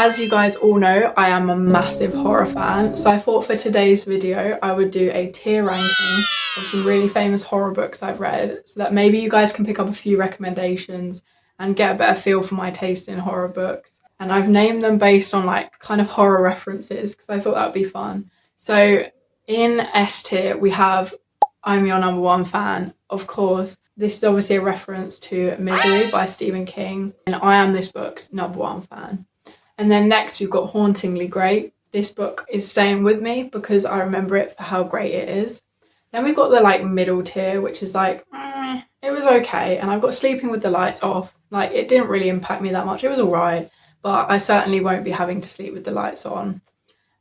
As you guys all know, I am a massive horror fan, so I thought for today's video I would do a tier ranking of some really famous horror books I've read, so that maybe you guys can pick up a few recommendations and get a better feel for my taste in horror books. And I've named them based on like kind of horror references because I thought that would be fun. So in S tier we have I'm Your Number One Fan, of course. This is obviously a reference to Misery by Stephen King, and I am this book's number one fan. And then next we've got Hauntingly Great. This book is staying with me because I remember it for how great it is. Then we've got the like middle tier, which is like, it was okay. And I've got Sleeping with the Lights Off. Like, it didn't really impact me that much. It was alright, but I certainly won't be having to sleep with the lights on.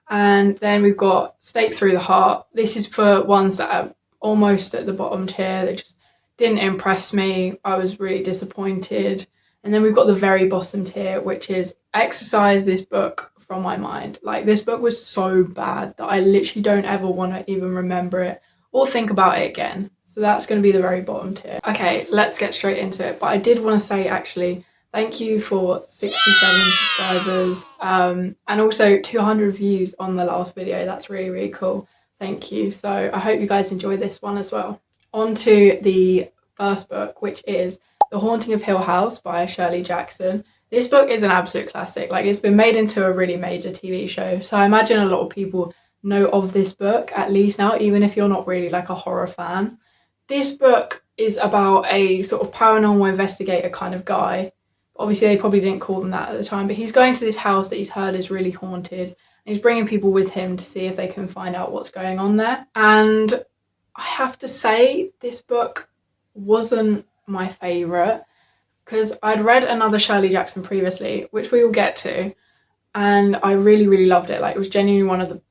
And then we've got Stake Through the Heart. This is for ones that are almost at the bottom tier. They just didn't impress me. I was really disappointed. And then we've got the very bottom tier, which is Exorcise this book from my mind. Like, this book was so bad that I literally don't ever want to even remember it or think about it again. So that's going to be the very bottom tier. Okay, let's get straight into it. But I did want to say, actually, thank you for 67 subscribers and also 200 views on the last video. That's really, really cool. Thank you. So I hope you guys enjoy this one as well. On to the first book, which is The Haunting of Hill House by Shirley Jackson. This book is an absolute classic. Like, it's been made into a really major TV show. So I imagine a lot of people know of this book, at least now, even if you're not really like a horror fan. This book is about a sort of paranormal investigator kind of guy. Obviously, they probably didn't call them that at the time, but he's going to this house that he's heard is really haunted. And he's bringing people with him to see if they can find out what's going on there. And I have to say, this book wasn't my favourite because I'd read another Shirley Jackson previously, which we will get to, and I really, really loved it. Like, it was genuinely one of the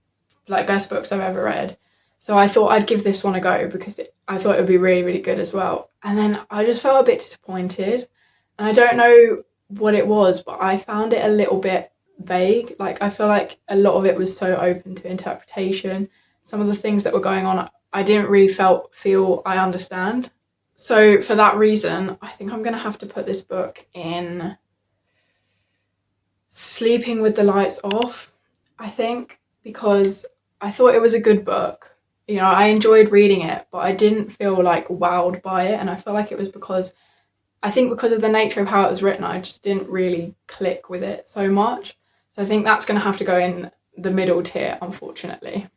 like best books I've ever read. So I thought I'd give this one a go because I thought it would be really, really good as well. And then I just felt a bit disappointed, and I don't know what it was, but I found it a little bit vague. Like, I feel like a lot of it was so open to interpretation. Some of the things that were going on, I didn't really feel I understand. So for that reason, I think I'm going to have to put this book in Sleeping with the Lights Off, I think, because I thought it was a good book. You know, I enjoyed reading it, but I didn't feel like wowed by it. And I feel like it was because of the nature of how it was written, I just didn't really click with it so much. So I think that's going to have to go in the middle tier, unfortunately.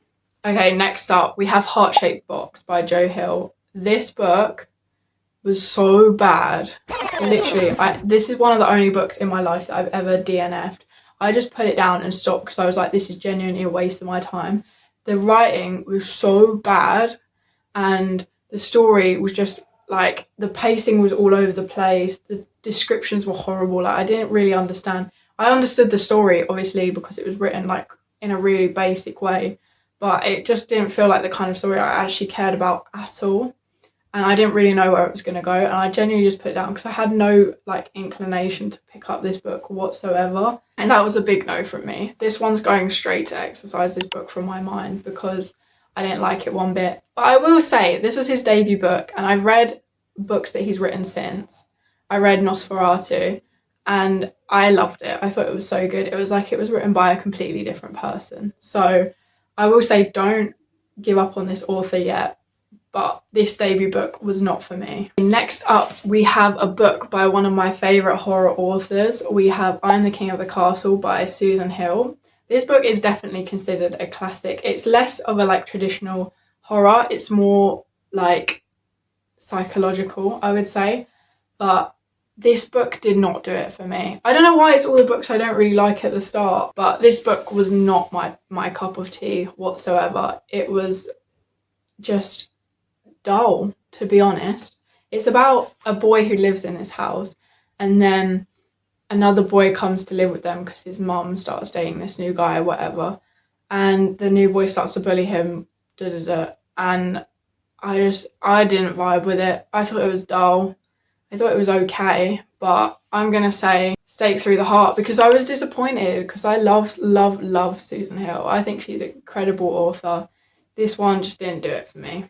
Okay, next up, we have Heart-Shaped Box by Joe Hill. This book was so bad. Literally, this is one of the only books in my life that I've ever DNF'd. I just put it down and stopped because I was like, this is genuinely a waste of my time. The writing was so bad and the story was just like, the pacing was all over the place. The descriptions were horrible. Like, I didn't really understand. I understood the story, obviously, because it was written like in a really basic way, but it just didn't feel like the kind of story I actually cared about at all. And I didn't really know where it was going to go, and I genuinely just put it down because I had no like inclination to pick up this book whatsoever, and that was a big no from me. This one's going straight to Exorcise this book from my mind because I didn't like it one bit. But I will say, this was his debut book, and I've read books that he's written since. I read Nosferatu, and I loved it. I thought it was so good. It was like it was written by a completely different person. So I will say, don't give up on this author yet. But this debut book was not for me. Next up, we have a book by one of my favourite horror authors. We have I'm the King of the Castle by Susan Hill. This book is definitely considered a classic. It's less of a like traditional horror. It's more like psychological, I would say. But this book did not do it for me. I don't know why it's all the books I don't really like at the start, but this book was not my cup of tea whatsoever. It was just dull, to be honest. It's about a boy who lives in this house, and then another boy comes to live with them because his mum starts dating this new guy or whatever, and the new boy starts to bully him, and I didn't vibe with it. I thought it was dull. I thought it was okay, but I'm gonna say Stake Through the Heart because I was disappointed because I love Susan Hill. I think she's an incredible author. This one just didn't do it for me.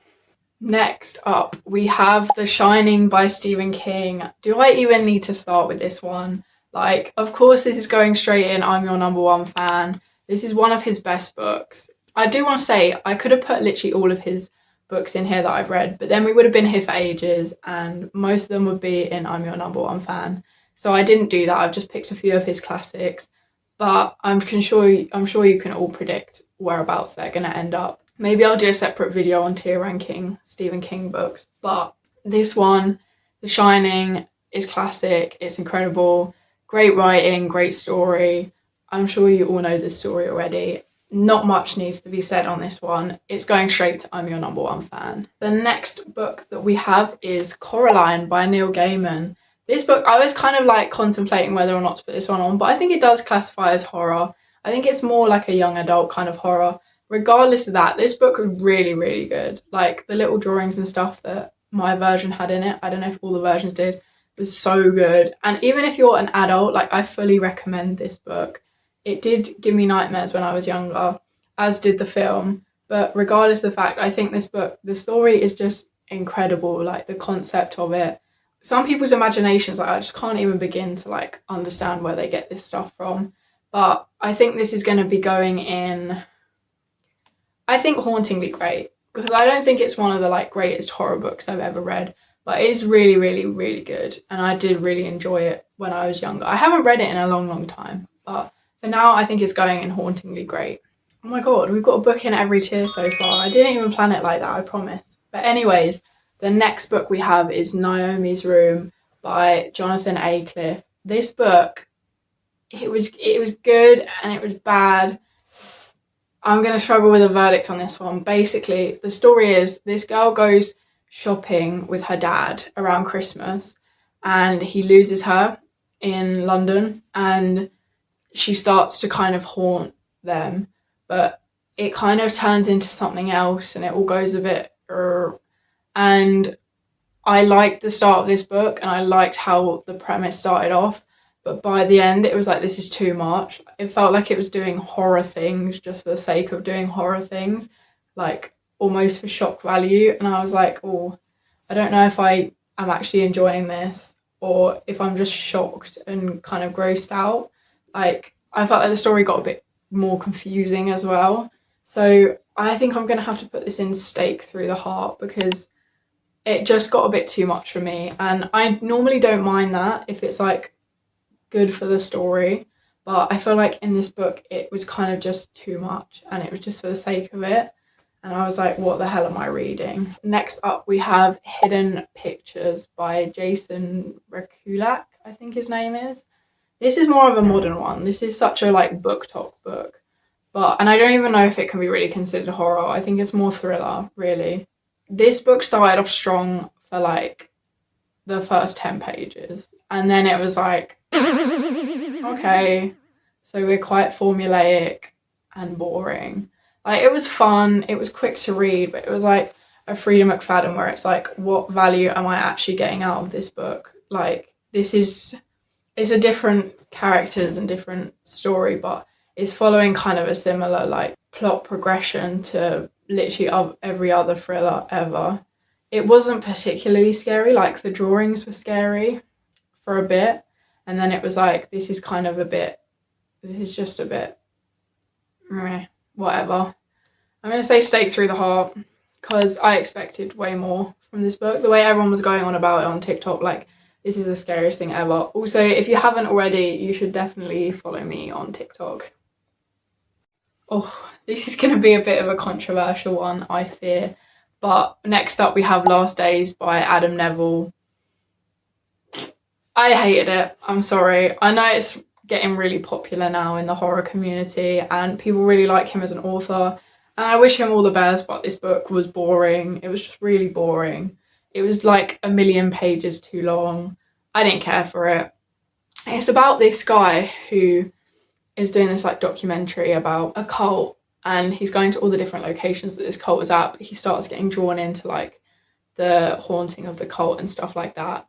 Next up, we have The Shining by Stephen King. Do I even need to start with this one? Like, of course, this is going straight in I'm your number one fan. This is one of his best books. I do want to say I could have put literally all of his books in here that I've read, but then we would have been here for ages and most of them would be in I'm your number one fan. So I didn't do that. I've just picked a few of his classics, but I'm sure you can all predict whereabouts they're going to end up. Maybe I'll do a separate video on tier ranking Stephen King books, but this one, The Shining, is classic. It's incredible. Great writing, great story. I'm sure you all know this story already. Not much needs to be said on this one. It's going straight to I'm your number one fan. The next book that we have is Coraline by Neil Gaiman. This book, I was kind of like contemplating whether or not to put this one on, but I think it does classify as horror. I think it's more like a young adult kind of horror. Regardless of that, this book was really, really good. Like the little drawings and stuff that my version had in it, I don't know if all the versions did, was so good. And even if you're an adult, like I fully recommend this book. It did give me nightmares when I was younger, as did the film. But regardless of the fact, I think this book, the story is just incredible. Like the concept of it. Some people's imaginations, like I just can't even begin to like understand where they get this stuff from. But I think this is going to be going in, I think, hauntingly great. Because I don't think it's one of the like greatest horror books I've ever read. But it is really, really, really good. And I did really enjoy it when I was younger. I haven't read it in a long, long time. But for now, I think it's going in hauntingly great. Oh my god, we've got a book in every tier so far. I didn't even plan it like that, I promise. But anyways, the next book we have is Naomi's Room by Jonathan Aycliffe. This book, it was good and it was bad. I'm going to struggle with a verdict on this one. Basically, the story is this girl goes shopping with her dad around Christmas and he loses her in London and she starts to kind of haunt them, but it kind of turns into something else and it all goes a bit and I liked the start of this book and I liked how the premise started off, but by the end it was like, this is too much. It felt like it was doing horror things just for the sake of doing horror things, like almost for shock value, and I was like, oh, I don't know if I am actually enjoying this or if I'm just shocked and kind of grossed out. Like, I felt like the story got a bit more confusing as well. So I think I'm going to have to put this in Stake Through the Heart because it just got a bit too much for me. And I normally don't mind that if it's like good for the story. But I feel like in this book, it was kind of just too much and it was just for the sake of it. And I was like, what the hell am I reading? Next up, we have Hidden Pictures by Jason Rekulak, I think his name is. This is more of a modern one. This is such a like BookTok book. And I don't even know if it can be really considered horror. I think it's more thriller, really. This book started off strong for like the first 10 pages. And then it was like, okay, so we're quite formulaic and boring. Like, it was fun, it was quick to read, but it was like a Frida McFadden where it's like, what value am I actually getting out of this book? Like, it's a different characters and different story, but it's following kind of a similar like plot progression to literally every other thriller ever. It wasn't particularly scary, like the drawings were scary for a bit, and then it was like, this is just a bit meh, whatever. I'm going to say Stake Through the Heart because I expected way more from this book. The way everyone was going on about it on TikTok, like, this is the scariest thing ever. Also, if you haven't already, you should definitely follow me on TikTok. Oh, this is going to be a bit of a controversial one, I fear. But next up we have Last Days by Adam Neville. I hated it. I'm sorry. I know it's getting really popular now in the horror community and people really like him as an author. And I wish him all the best, but this book was boring. It was just really boring. It was like 1,000,000 pages too long. I didn't care for it. It's about this guy who is doing this like documentary about a cult and he's going to all the different locations that this cult is at, but he starts getting drawn into like the haunting of the cult and stuff like that.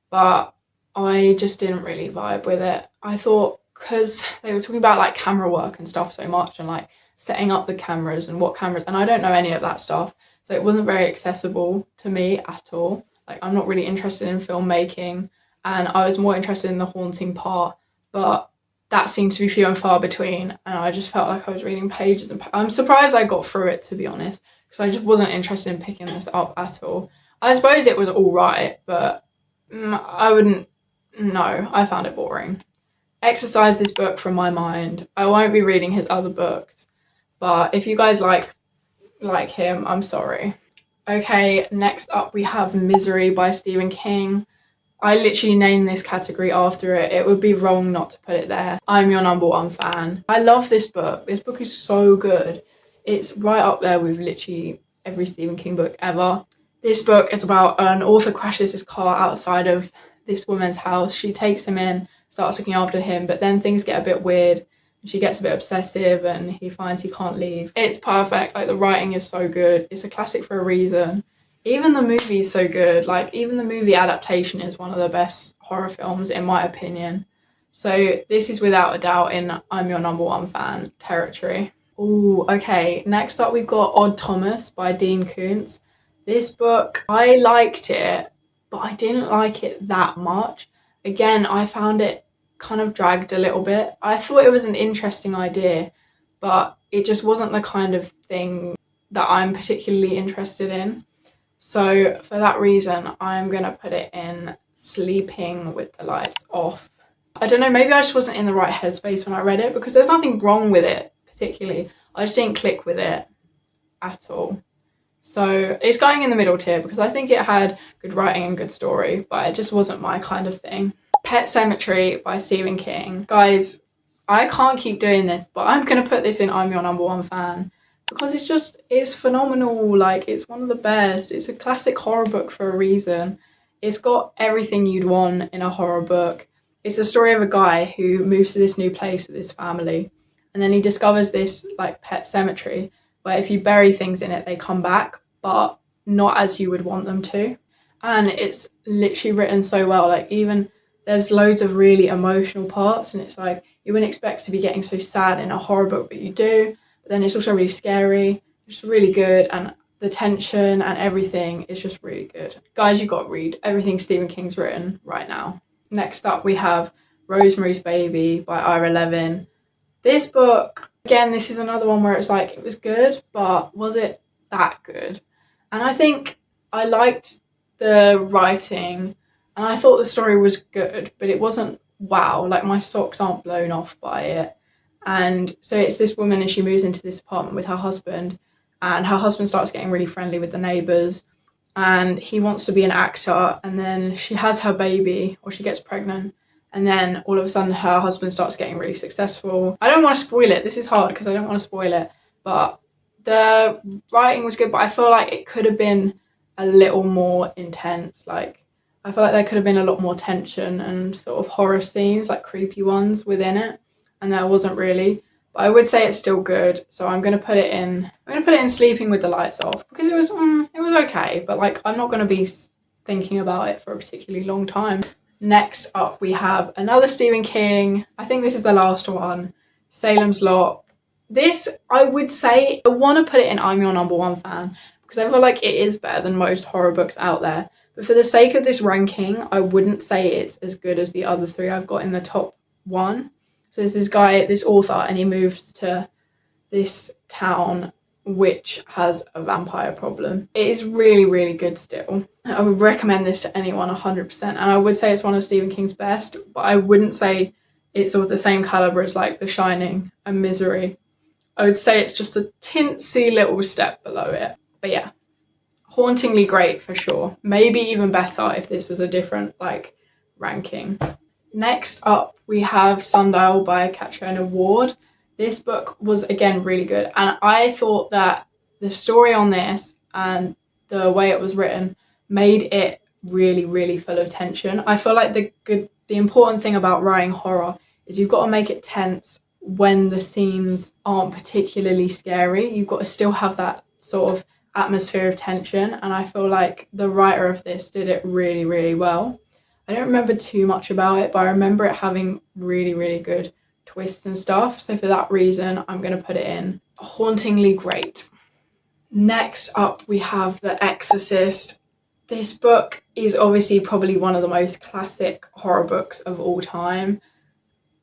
But I just didn't really vibe with it. I thought, because they were talking about like camera work and stuff so much and like setting up the cameras and what cameras, and I don't know any of that stuff, so it wasn't very accessible to me at all. Like, I'm not really interested in filmmaking and I was more interested in the haunting part but that seemed to be few and far between, and I just felt like I was reading pages and I'm surprised I got through it, to be honest, because I just wasn't interested in picking this up at all. I suppose it was all right, but I wouldn't, no, I found it boring. Exercise this book from my mind. I won't be reading his other books, but if you guys like him, I'm sorry. Okay, next up we have Misery by Stephen King. I literally named this category after it. It would be wrong not to put it there. I'm your number one fan. I love this book. This book is so good. It's right up there with literally every Stephen King book ever. This book is about an author crashes his car outside of this woman's house. She takes him in, starts looking after him, but then things get a bit weird. She gets a bit obsessive and he finds he can't leave. It's perfect. Like, the writing is so good. It's a classic for a reason. Even the movie is so good. Like, even the movie adaptation is one of the best horror films, in my opinion. So this is without a doubt in I'm your number one fan territory. Ooh, okay. Next up, we've got Odd Thomas by Dean Koontz. This book, I liked it, but I didn't like it that much. Again, I found it kind of dragged a little bit. I thought it was an interesting idea, but it just wasn't the kind of thing that I'm particularly interested in. So for that reason, I'm going to put it in Sleeping with the Lights Off. I don't know, maybe I just wasn't in the right headspace when I read it, because there's nothing wrong with it particularly. I just didn't click with it at all. So it's going in the middle tier because I think it had good writing and good story, but it just wasn't my kind of thing. Pet Sematary by Stephen King. Guys, I can't keep doing this, but I'm going to put this in I'm your number one fan. Because it's phenomenal. Like, it's one of the best. It's a classic horror book for a reason. It's got everything you'd want in a horror book. It's the story of a guy who moves to this new place with his family, and then he discovers this like pet cemetery where if you bury things in it, they come back, but not as you would want them to. And it's literally written so well. Like, even there's loads of really emotional parts, and it's like you wouldn't expect to be getting so sad in a horror book, but you do. Then it's also really scary. It's really good, and the tension and everything is just really good. Guys, you've got to read everything Stephen King's written right now. Next up, we have Rosemary's Baby by Ira Levin. This book, again, this is another one where it's like, it was good, but was it that good? And I think I liked the writing, and I thought the story was good, but it wasn't wow. Like, my socks aren't blown off by it. And so it's this woman, and she moves into this apartment with her husband, and her husband starts getting really friendly with the neighbours, and he wants to be an actor, and then she has her baby, or she gets pregnant, and then all of a sudden her husband starts getting really successful. I don't want to spoil it. This is hard because I don't want to spoil it, but the writing was good, but I feel like it could have been a little more intense. Like, I feel like there could have been a lot more tension and sort of horror scenes, like creepy ones within it. And there wasn't really, but I would say it's still good. So I'm gonna put it in Sleeping with the Lights Off, because it was okay, but like, I'm not gonna be thinking about it for a particularly long time. Next up, we have another Stephen King. I think this is the last one, Salem's Lot. This, I would say, I want to put it in I'm your number one fan, because I feel like it is better than most horror books out there. But for the sake of this ranking, I wouldn't say it's as good as the other three I've got in the top one. So there's this guy, this author, and he moves to this town which has a vampire problem. It is really, really good still. I would recommend this to anyone 100%. And I would say it's one of Stephen King's best, but I wouldn't say it's of the same calibre as like The Shining and Misery. I would say it's just a tinsy little step below it. But yeah, hauntingly great for sure. Maybe even better if this was a different like ranking. Next up, we have Sundial by Catriona Ward. This book was, again, really good. And I thought that the story on this and the way it was written made it really, really full of tension. I feel like the important thing about writing horror is you've got to make it tense when the scenes aren't particularly scary. You've got to still have that sort of atmosphere of tension. And I feel like the writer of this did it really, really well. I don't remember too much about it, but I remember it having really, really good twists and stuff. So for that reason, I'm going to put it in hauntingly great. Next up, we have The Exorcist. This book is obviously probably one of the most classic horror books of all time,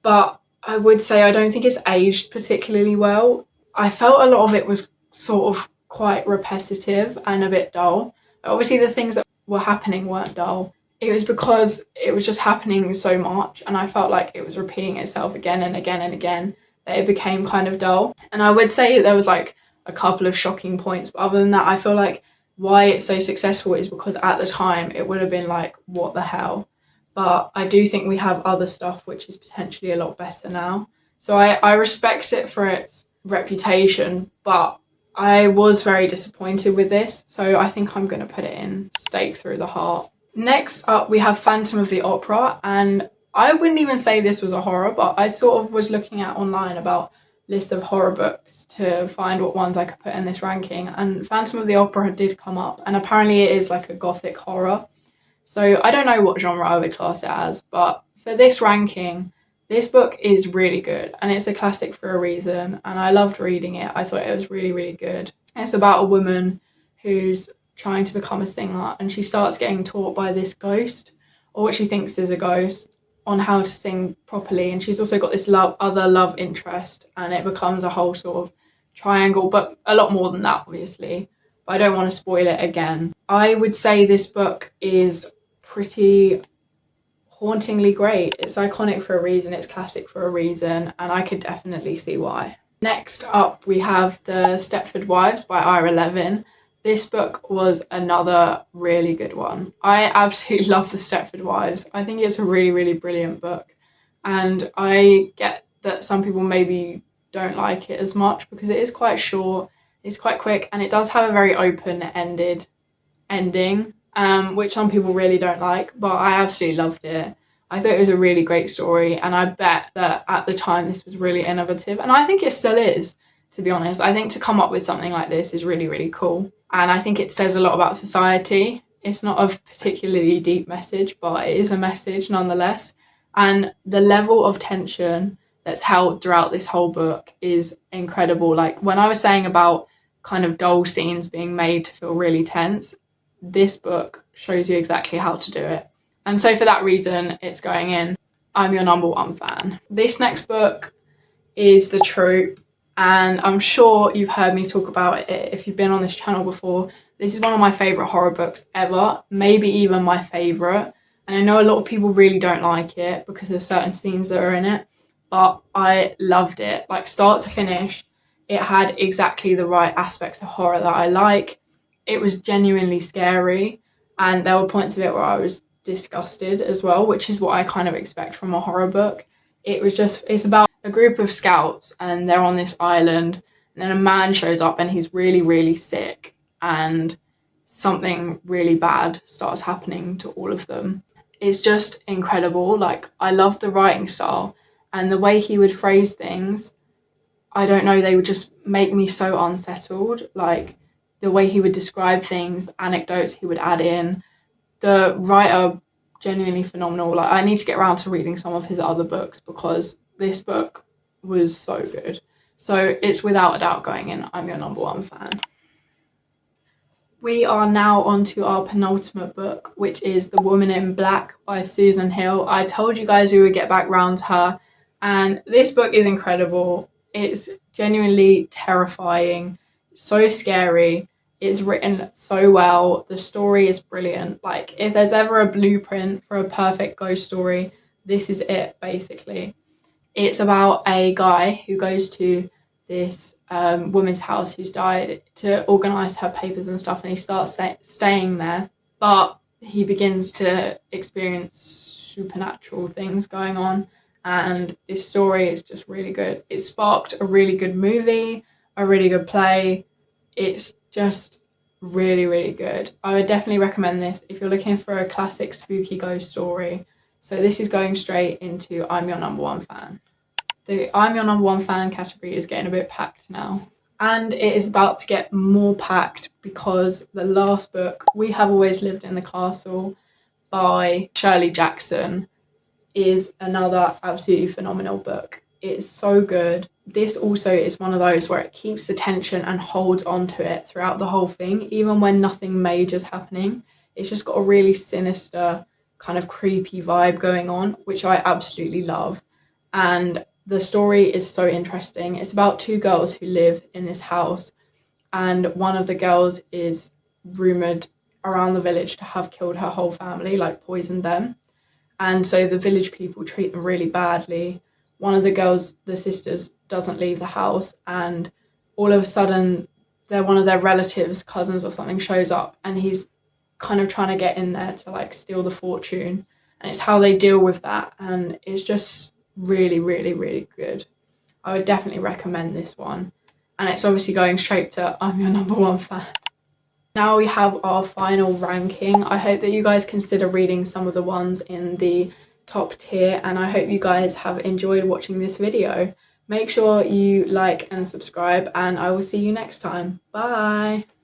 but I would say I don't think it's aged particularly well. I felt a lot of it was sort of quite repetitive and a bit dull. Obviously the things that were happening weren't dull. It was because it was just happening so much, and I felt like it was repeating itself again and again and again, that it became kind of dull. And I would say there was like a couple of shocking points, but other than that, I feel like why it's so successful is because at the time it would have been like, what the hell? But I do think we have other stuff which is potentially a lot better now. So I respect it for its reputation, but I was very disappointed with this, so I think I'm going to put it in stake through the heart. Next up, we have Phantom of the Opera, and I wouldn't even say this was a horror, but I sort of was looking at online about list of horror books to find what ones I could put in this ranking, and Phantom of the Opera did come up, and apparently it is like a gothic horror. So I don't know what genre I would class it as, but for this ranking, this book is really good, and it's a classic for a reason, and I loved reading it. I thought it was really, really good. It's about a woman who's trying to become a singer, and she starts getting taught by this ghost, or what she thinks is a ghost, on how to sing properly. And she's also got this other love interest, and it becomes a whole sort of triangle, but a lot more than that, obviously. But I don't want to spoil it again. I would say this book is pretty hauntingly great. It's iconic for a reason, it's classic for a reason, and I could definitely see why. Next up, we have The Stepford Wives by Ira Levin. This book was another really good one. I absolutely love The Stepford Wives. I think it's a really, really brilliant book, and I get that some people maybe don't like it as much because it is quite short, it's quite quick, and it does have a very open-ended ending, which some people really don't like, but I absolutely loved it. I thought it was a really great story, and I bet that at the time this was really innovative, and I think it still is, to be honest. I think to come up with something like this is really, really cool, and I think it says a lot about society. It's not a particularly deep message, but it is a message nonetheless, and the level of tension that's held throughout this whole book is incredible. Like when I was saying about kind of dull scenes being made to feel really tense, this book shows you exactly how to do it. And so for that reason, it's going in. I'm your number one fan. This next book is The Troop, and I'm sure you've heard me talk about it if you've been on this channel before. This is one of my favourite horror books ever, maybe even my favourite. And I know a lot of people really don't like it because there's certain scenes that are in it, but I loved it. Like start to finish, it had exactly the right aspects of horror that I like. It was genuinely scary, and there were points of it where I was disgusted as well, which is what I kind of expect from a horror book. It's about a group of scouts, and they're on this island, and then a man shows up and he's really, really sick, and something really bad starts happening to all of them. It's just incredible. Like, I love the writing style and the way he would phrase things. I don't know, they would just make me so unsettled. Like the way he would describe things, anecdotes he would add in. The writer, genuinely phenomenal. Like I need to get around to reading some of his other books because this book was so good. So it's without a doubt going in. I'm your number one fan. We are now on to our penultimate book, which is The Woman in Black by Susan Hill. I told you guys we would get back round to her, and this book is incredible. It's genuinely terrifying, so scary. It's written so well. The story is brilliant. Like, if there's ever a blueprint for a perfect ghost story, this is it, basically. It's about a guy who goes to this woman's house who's died to organise her papers and stuff, and he starts staying there, but he begins to experience supernatural things going on, and this story is just really good. It sparked a really good movie, a really good play. It's just really, really good. I would definitely recommend this if you're looking for a classic spooky ghost story. So this is going straight into I'm your number one fan. The I'm your number one fan category is getting a bit packed now. And it is about to get more packed because the last book, We Have Always Lived in the Castle by Shirley Jackson, is another absolutely phenomenal book. It's so good. This also is one of those where it keeps the tension and holds on to it throughout the whole thing, even when nothing major's happening. It's just got a really sinister, kind of creepy vibe going on, which I absolutely love. and the story is so interesting. It's about two girls who live in this house, and one of the girls is rumoured around the village to have killed her whole family, like poisoned them. And so the village people treat them really badly. One of the girls, the sisters, doesn't leave the house, and all of a sudden, one of their relatives, cousins or something, shows up, and he's kind of trying to get in there to like steal the fortune. And it's how they deal with that, and it's just really, really, really good. I would definitely recommend this one. And it's obviously going straight to I'm your #1 fan. Now we have our final ranking. I hope that you guys consider reading some of the ones in the top tier, and I hope you guys have enjoyed watching this video. Make sure you like and subscribe, and I will see you next time. Bye!